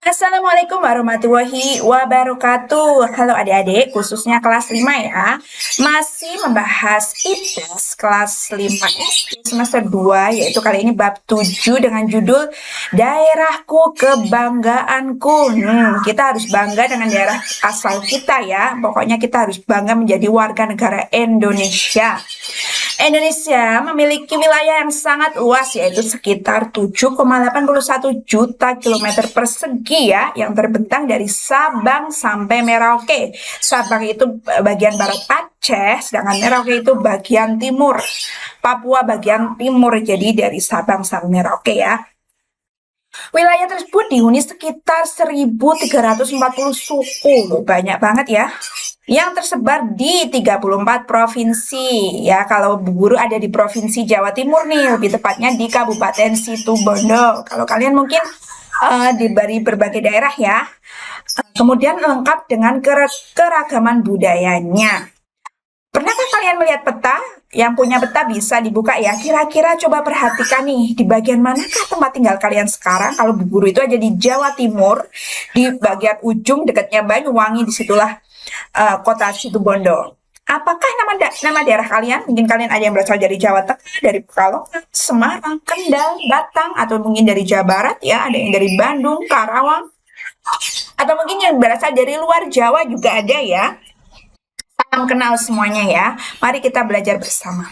Assalamualaikum warahmatullahi wabarakatuh. Halo adik-adik, khususnya kelas 5 ya. Masih membahas IPS kelas 5 SD semester 2, yaitu kali ini bab 7 dengan judul Daerahku Kebanggaanku. Kita harus bangga dengan daerah asal kita ya. Pokoknya kita harus bangga menjadi warga negara Indonesia. Indonesia memiliki wilayah yang sangat luas, yaitu sekitar 7,81 juta kilometer persegi ya, yang terbentang dari Sabang sampai Merauke. Sabang itu bagian barat Aceh, sedangkan Merauke itu bagian timur. Papua bagian timur, jadi dari Sabang sampai Merauke ya. Wilayah tersebut dihuni sekitar 1.340 suku, banyak banget ya, yang tersebar di 34 provinsi ya. Kalau Bu Guru ada di Provinsi Jawa Timur nih, lebih tepatnya di Kabupaten Situbondo. Kalau kalian mungkin di berbagai daerah ya. Kemudian lengkap dengan keragaman budayanya. Pernahkah kalian melihat peta? Yang punya peta bisa dibuka ya. Kira-kira coba perhatikan nih, di bagian manakah tempat tinggal kalian sekarang? Kalau Bu Guru itu ada di Jawa Timur, di bagian ujung dekatnya Banyuwangi, disitulah kota Situbondo. Apakah nama daerah kalian? Mungkin kalian ada yang berasal dari Jawa Tengah, dari Pekalongan, Semarang, Kendal, Batang, atau mungkin dari Jawa Barat ya, ada yang dari Bandung, Karawang, atau mungkin yang berasal dari luar Jawa juga ada ya. Salam kenal semuanya ya. Mari kita belajar bersama.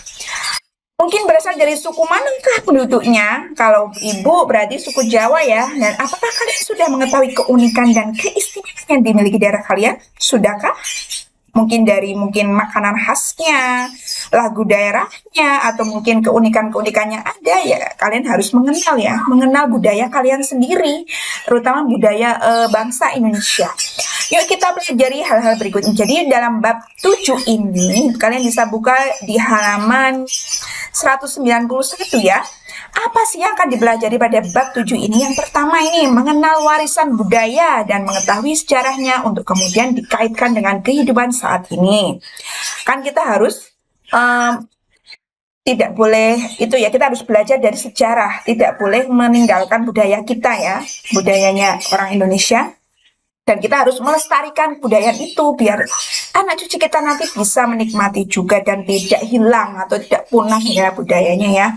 Mungkin berasal dari suku manakah penduduknya? Kalau ibu berarti suku Jawa ya. Dan apakah kalian sudah mengetahui keunikan dan keistimewaan yang dimiliki daerah kalian? Sudahkah? Mungkin dari makanan khasnya, lagu daerahnya, atau mungkin keunikan-keunikannya ada ya. Kalian harus mengenal budaya kalian sendiri, terutama budaya bangsa Indonesia. Yuk kita pelajari hal-hal berikut ini. Jadi dalam bab 7 ini, kalian bisa buka di halaman 191 ya. Apa sih yang akan dipelajari pada bab 7 ini? Yang pertama ini, mengenal warisan budaya dan mengetahui sejarahnya untuk kemudian dikaitkan dengan kehidupan saat ini. Kan kita harus tidak boleh itu ya, kita harus belajar dari sejarah, tidak boleh meninggalkan budaya kita ya, budayanya orang Indonesia. Dan kita harus melestarikan budaya itu biar anak cucu kita nanti bisa menikmati juga dan tidak hilang atau tidak punah ya budayanya ya.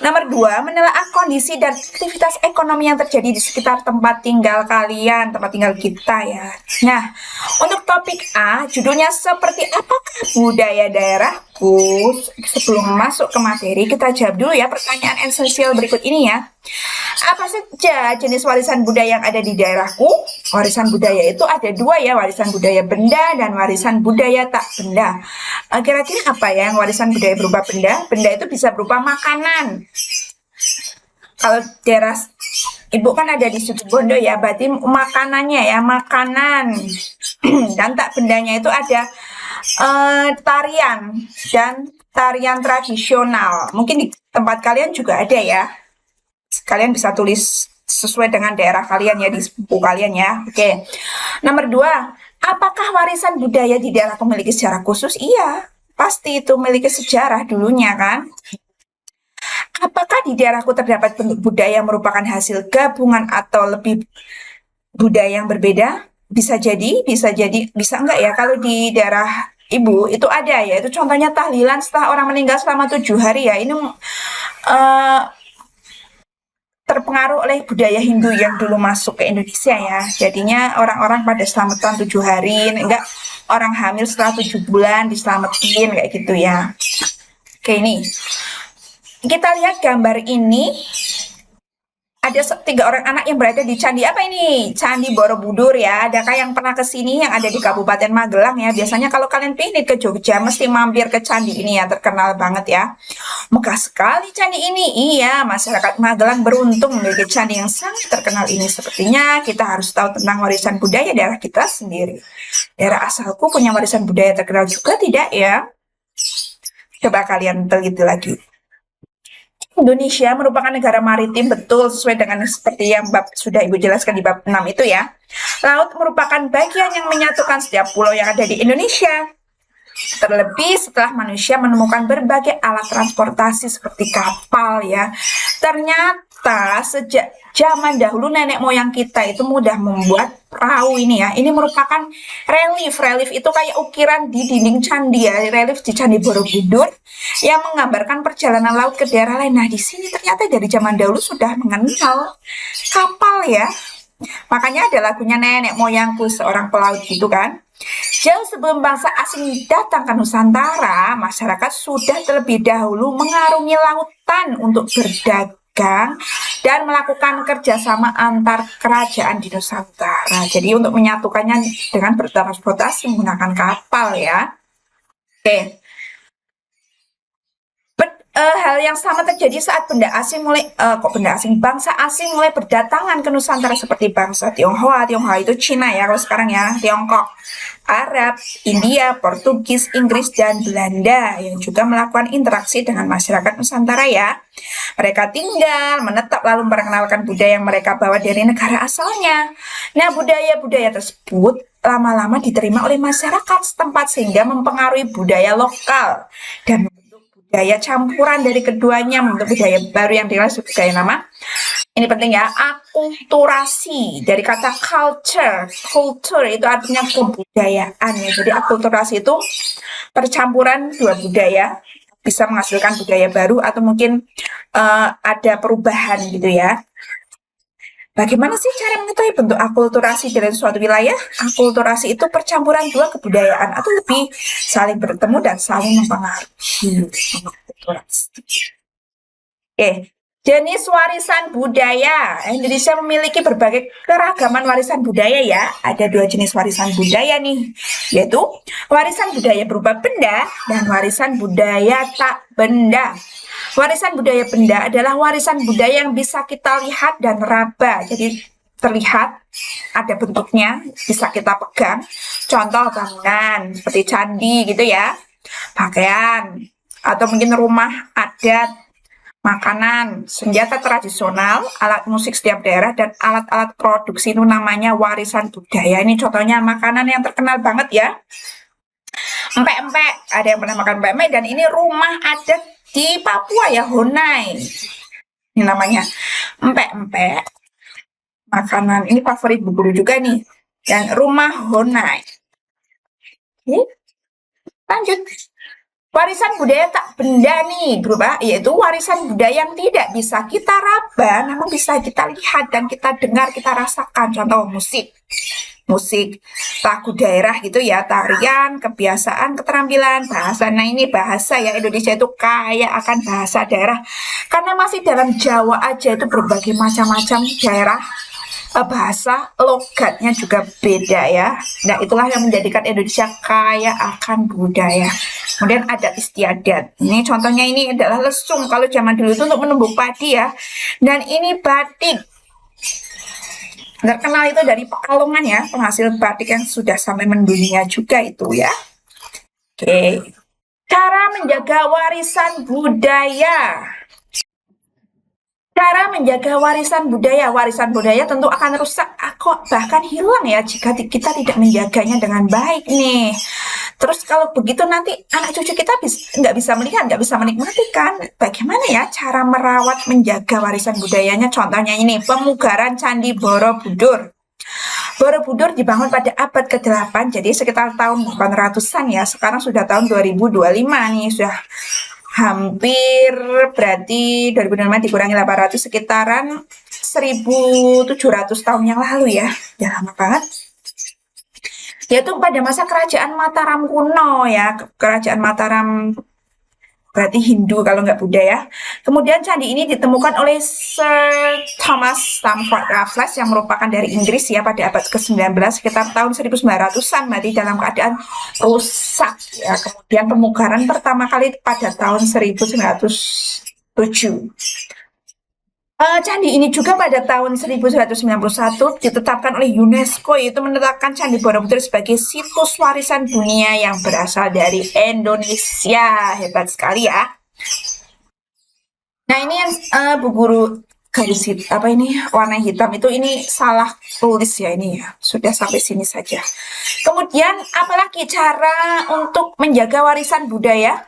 Nomor 2, menelaah kondisi dan aktivitas ekonomi yang terjadi di sekitar tempat tinggal kalian, tempat tinggal kita ya. Nah, untuk topik A, judulnya seperti apakah budaya daerahku? Sebelum masuk ke materi, kita jawab dulu ya pertanyaan esensial berikut ini ya. Apa saja jenis warisan budaya yang ada di daerahku? Warisan budaya itu ada 2 ya, warisan budaya benda dan warisan budaya tak benda. Kira-kira apa ya yang warisan budaya berupa benda? Benda itu bisa berupa makanan. Kalau daerah Ibu kan ada di Situbondo ya, berarti makanannya ya, makanan. Dan tak bendanya itu ada tarian dan tarian tradisional. Mungkin di tempat kalian juga ada ya. Kalian bisa tulis sesuai dengan daerah kalian ya, di buku kalian ya. Oke. Nomor 2, apakah warisan budaya di daerah memiliki sejarah khusus? Iya, pasti itu memiliki sejarah dulunya kan. Apakah di daerahku terdapat bentuk budaya yang merupakan hasil gabungan atau lebih budaya yang berbeda? Bisa jadi, bisa enggak ya. Kalau di daerah Ibu itu ada ya, itu contohnya tahlilan setelah orang meninggal selama 7 hari ya. Ini terpengaruh oleh budaya Hindu yang dulu masuk ke Indonesia ya. Jadinya orang-orang pada selamatan 7 hari, enggak orang hamil setelah 7 bulan diselamatin kayak gitu ya. Oke, ini kita lihat gambar ini. Ada 3 orang anak yang berada di candi apa ini? Candi Borobudur ya. Adakah yang pernah ke sini yang ada di Kabupaten Magelang ya? Biasanya kalau kalian piknik ke Jogja mesti mampir ke candi ini ya, terkenal banget ya. Megah sekali candi ini. Iya, masyarakat Magelang beruntung memiliki candi yang sangat terkenal ini. Sepertinya kita harus tahu tentang warisan budaya daerah kita sendiri. Daerah asalku punya warisan budaya terkenal juga tidak ya? Coba kalian teliti lagi. Indonesia merupakan negara maritim, betul, sesuai dengan seperti yang sudah Ibu jelaskan di bab 6 itu ya. Laut merupakan bagian yang menyatukan setiap pulau yang ada di Indonesia. Terlebih setelah manusia menemukan berbagai alat transportasi seperti kapal ya. Ternyata ternyata sejak zaman dahulu nenek moyang kita itu mudah membuat perahu ini ya. Ini merupakan relief. Relief itu kayak ukiran di dinding candi ya, relief di Candi Borobudur yang menggambarkan perjalanan laut ke daerah lain. Nah, di sini ternyata dari zaman dahulu sudah mengenal kapal ya. Makanya ada lagunya nenek moyangku seorang pelaut gitu kan. Jauh sebelum bangsa asing datang ke Nusantara, masyarakat sudah terlebih dahulu mengarungi lautan untuk berdagang dan melakukan kerjasama antar kerajaan di Nusantara. Jadi untuk menyatukannya dengan bertransportasi menggunakan kapal ya. Oke. Hal yang sama terjadi saat bangsa asing mulai berdatangan ke Nusantara seperti bangsa Tionghoa. Tionghoa itu Cina ya kalau sekarang ya, Tiongkok, Arab, India, Portugis, Inggris, dan Belanda yang juga melakukan interaksi dengan masyarakat Nusantara ya. Mereka tinggal, menetap, lalu memperkenalkan budaya yang mereka bawa dari negara asalnya. Nah, budaya-budaya tersebut lama-lama diterima oleh masyarakat setempat sehingga mempengaruhi budaya lokal dan budaya campuran dari keduanya membentuk budaya baru yang dikenal sebagai budaya nama. Ini penting ya, akulturasi dari kata culture. Culture itu artinya kebudayaan ya. Jadi akulturasi itu percampuran dua budaya, bisa menghasilkan budaya baru atau mungkin ada perubahan gitu ya. Bagaimana sih cara mengetahui bentuk akulturasi dalam suatu wilayah? Akulturasi itu percampuran dua kebudayaan atau lebih saling bertemu dan saling mempengaruhi. Oke, jenis warisan budaya. Indonesia memiliki berbagai keragaman warisan budaya ya. Ada dua jenis warisan budaya nih, yaitu warisan budaya berupa benda dan warisan budaya tak benda. Warisan budaya benda adalah warisan budaya yang bisa kita lihat dan raba. Jadi terlihat, ada bentuknya, bisa kita pegang. Contoh bangunan seperti candi gitu ya, pakaian, atau mungkin rumah adat, makanan, senjata tradisional, alat musik setiap daerah, dan alat-alat produksi itu namanya warisan budaya. Ini contohnya makanan yang terkenal banget ya. Empek-empek, ada yang pernah makan empek-empek, dan ini rumah adat di Papua ya, Honai. Ini namanya empek-empek. Makanan ini favorit Bu Guru juga nih. Dan rumah Honai. Oke. Lanjut. Warisan budaya tak benda nih, berubah, yaitu warisan budaya yang tidak bisa kita raba, namun bisa kita lihat dan kita dengar, kita rasakan. Contoh musik, lagu daerah gitu ya, tarian, kebiasaan, keterampilan, bahasa. Nah ini bahasa ya, Indonesia itu kaya akan bahasa daerah. Karena masih dalam Jawa aja itu berbagai macam-macam daerah, bahasa, logatnya juga beda ya. Nah itulah yang menjadikan Indonesia kaya akan budaya. Kemudian adat istiadat. Ini contohnya ini adalah lesung. Kalau zaman dulu itu untuk menumbuk padi ya. Dan ini batik. Terkenal itu dari Pekalongan ya, penghasil batik yang sudah sampai mendunia juga itu ya. Oke. Cara menjaga warisan budaya. Cara menjaga warisan budaya tentu akan rusak, bahkan hilang ya jika kita tidak menjaganya dengan baik nih. Terus kalau begitu nanti anak cucu kita nggak bisa melihat, nggak bisa menikmati kan. Bagaimana ya cara merawat, menjaga warisan budayanya? Contohnya ini, pemugaran Candi Borobudur. Borobudur dibangun pada abad ke-8, jadi sekitar tahun 800-an ya. Sekarang sudah tahun 2025 nih, sudah hampir berarti 2005 dikurangi 800 sekitaran 1700 tahun yang lalu ya. Ya lama banget. Yaitu pada masa kerajaan Mataram kuno ya. Kerajaan Mataram berarti Hindu kalau nggak Buddha ya. Kemudian candi ini ditemukan oleh Sir Thomas Stamford Raffles yang merupakan dari Inggris ya pada abad ke-19 sekitar tahun 1900-an, berarti dalam keadaan rusak ya. Kemudian pemugaran pertama kali pada tahun 1907. Candi ini juga pada tahun 1991 ditetapkan oleh UNESCO, yaitu menetapkan Candi Borobudur sebagai situs warisan dunia yang berasal dari Indonesia. Hebat sekali ya. Nah ini yang Bu Guru garis warna hitam itu ini salah tulis ya ini ya. Sudah sampai sini saja. Kemudian apalagi cara untuk menjaga warisan budaya?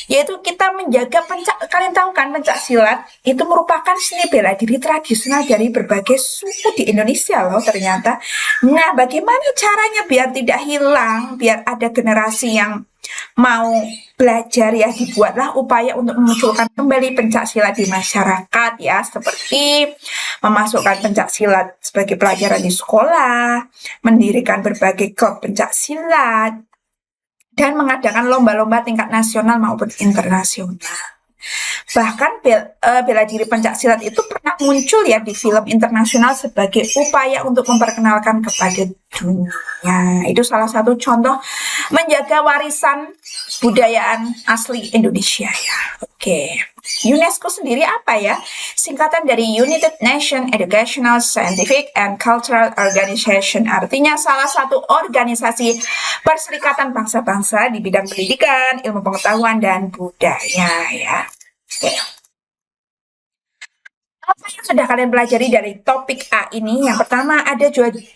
yaitu kita menjaga kalian tahu kan pencak silat itu merupakan seni bela diri tradisional dari berbagai suku di Indonesia loh ternyata. Nah, bagaimana caranya biar tidak hilang, biar ada generasi yang mau belajar ya, dibuatlah upaya untuk memunculkan kembali pencak silat di masyarakat ya, seperti memasukkan pencak silat sebagai pelajaran di sekolah, mendirikan berbagai klub pencak silat, dan mengadakan lomba-lomba tingkat nasional maupun internasional. Bahkan bela diri pencak silat itu pernah muncul ya di film internasional sebagai upaya untuk memperkenalkan kepada dunia. Itu salah satu contoh menjaga warisan budayaan asli Indonesia ya. Oke. UNESCO sendiri apa ya? Singkatan dari United Nations Educational, Scientific, and Cultural Organization. Artinya salah satu organisasi perserikatan bangsa-bangsa di bidang pendidikan, ilmu pengetahuan, dan budaya ya. Oke. Apa yang sudah kalian pelajari dari topik A ini? Yang pertama ada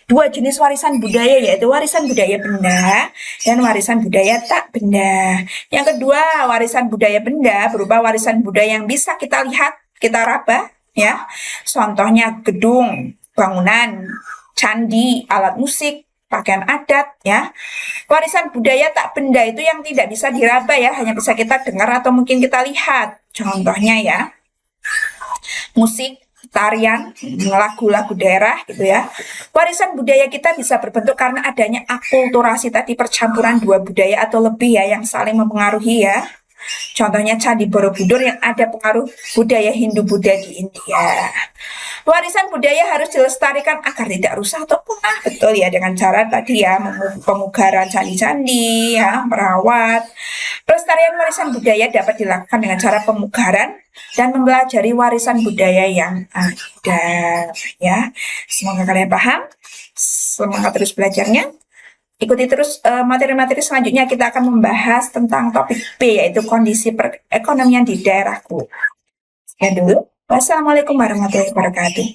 dua jenis warisan budaya, yaitu warisan budaya benda dan warisan budaya tak benda. Yang kedua, warisan budaya benda berupa warisan budaya yang bisa kita lihat, kita raba, ya. Contohnya gedung, bangunan, candi, alat musik, pakaian adat, ya. Warisan budaya tak benda itu yang tidak bisa diraba ya, hanya bisa kita dengar atau mungkin kita lihat. Contohnya ya, musik, tarian, lagu-lagu daerah gitu ya. Warisan budaya kita bisa berbentuk karena adanya akulturasi tadi, percampuran dua budaya atau lebih ya yang saling mempengaruhi ya. Contohnya Candi Borobudur yang ada pengaruh budaya Hindu-Buddha di India. Warisan budaya harus dilestarikan agar tidak rusak atau punah, betul ya, dengan cara tadi ya, pemugaran candi-candi ya, merawat. Pelestarian warisan budaya dapat dilakukan dengan cara pemugaran dan mempelajari warisan budaya yang ada ya. Semoga kalian paham. Semangat terus belajarnya. Ikuti terus materi-materi selanjutnya, kita akan membahas tentang topik B, yaitu kondisi perekonomian di daerahku. Sekian dulu. Wassalamualaikum warahmatullahi wabarakatuh.